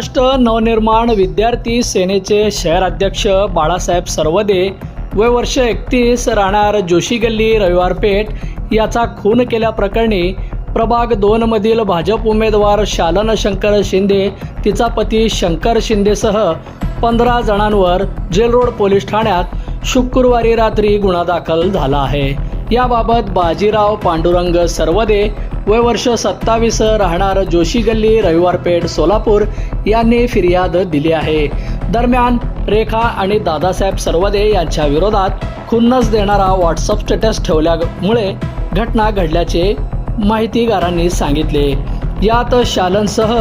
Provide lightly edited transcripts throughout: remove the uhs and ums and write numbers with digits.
महाराष्ट्र नवनिर्माण विद्यार्थी सेनेचे शहराध्यक्ष बाळासाहेब सरवदे वय वर्ष 31 राहणार जोशी गल्ली रविवार पेठ याचा खून केल्याप्रकरणी प्रभाग 2 मधील भाजप उमेदवार शालन शंकर शिंदे, तिचा पती शंकर शिंदेसह 15 जणांवर जेल रोड पोलीस ठाण्यात शुक्रवारी रात्री गुन्हा दाखल झाला आहे। याबाबत बाजीराव पांडुरंग सरवदे वय वर्ष 27 राहणार जोशी गल्ली रविवार पेठ सोलापूर यांनी फिर्याद दिली आहे। दरम्यान रेखा आणि दादासाहेब सरवदे यांच्या विरोधात खुन्नस देणारा व्हॉट्सअप स्टेटस ठेवल्यामुळे घटना घडल्याचे माहितीगारांनी सांगितले। यात शालनसह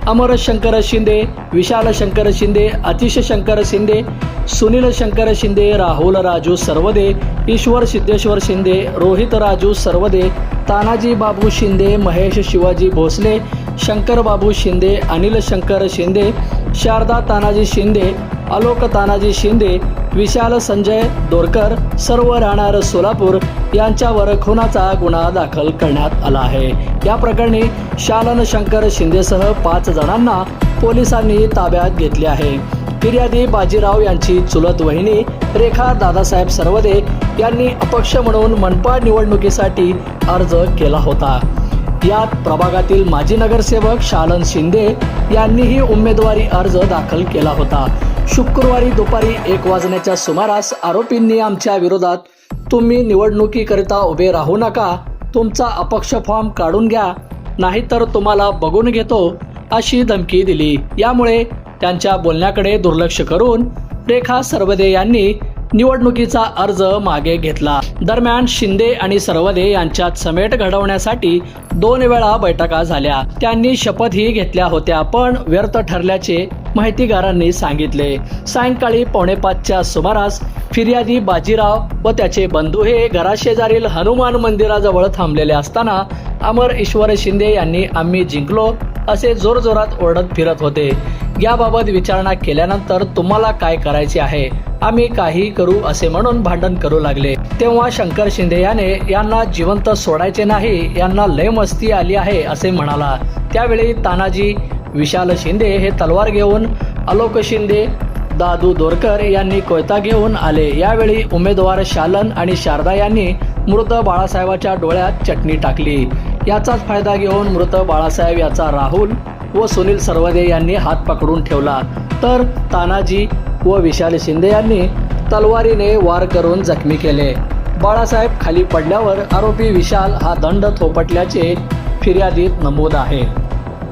अमर शंकर शिंदे, विशाल शंकर शिंदे, आतिश शंकर शिंदे, सुनील शंकर शिंदे, राहुल राजू सरवदे, ईश्वर सिद्धेश्वर शिंदे, रोहित राजू सरवदे, तानाजी बाबू शिंदे, महेश शिवाजी भोसले, शंकर बाबू शिंदे, अनिल शंकर शिंदे, शारदा तानाजी शिंदे, आलोक तानाजी शिंदे, विशाल संजय दोरकर सर्व राहणार सोलापूर यांच्यावर खुनाचा गुन्हा दाखल करण्यात आला आहे। या प्रकरणी शालन शंकर शिंदेसह 5 जणांना पोलिसांनी ताब्यात घेतले आहे। फिर्यादी बाजीराव यांची चुलत वहिनी रेखा दादासाहेब सरवदे यांनी अपक्ष म्हणून मनपा निवडणुकीसाठी अर्ज केला होता। यात प्रभागातील माजी नगरसेवक शालन शिंदे यांनीही उमेदवारी अर्ज दाखल केला होता। शुक्रवारी दुपारी 1 वाजण्याच्या सुमारास आरोपींनी आमच्या विरोधात तुम्ही निवडणुकीकरिता उभे राहू नका, तुमचा अपक्ष फॉर्म काढून घ्या, नाहीतर तुम्हाला बघून घेतो अशी धमकी दिली। यामुळे त्यांच्या बोलण्याकडे दुर्लक्ष करून रेखा सरवदे यांनी निवडणुकीचा अर्ज मागे घेतला। दरम्यान शिंदे आणि सरवदे यांच्यात समेट घडवण्यासाठी 2 वेळा बैठका झाल्या। त्यांनी शपथही घेतल्या होत्या, पण व्यर्थ ठरल्याचे माहितीगारांनी सांगितले। सायंकाळी 4:45च्या सुमारास फिर्यादी बाजीराव व त्याचे बंधू हे घराशेजारील हनुमान मंदिराजवळ थांबलेले असताना अमर ईश्वर शिंदे यांनी आम्ही जिंकलो असे जोरजोरात ओरडत फिरत होते। याबाबत विचारणा केल्यानंतर तुम्हाला काय करायचे आहे, आम्ही काही करू असे म्हणून भांडण करू लागले। तेव्हा शंकर शिंदे याने यांना जिवंत सोडायचे नाही, यांना लय मस्ती आली आहे असे म्हणाला। त्यावेळी तानाजी विशाल शिंदे हे तलवार घेऊन, आलोक शिंदे, दादू दोरकर यांनी कोयता घेऊन आले। यावेळी उमेदवार शालन आणि शारदा यांनी मृत बाळासाहेबाच्या डोळ्यात चटणी टाकली। याचाच फायदा घेऊन मृत बाळासाहेब याचा राहुल व सुनील सरवदे यांनी हात पकडून ठेवला, तर तानाजी व विशाल शिंदे यांनी तलवारीने वार करून जखमी केले। बाळासाहेब खाली पडल्यावर आरोपी विशाल हा दंड थोपटल्याचे फिर्यादीत नमूद आहे।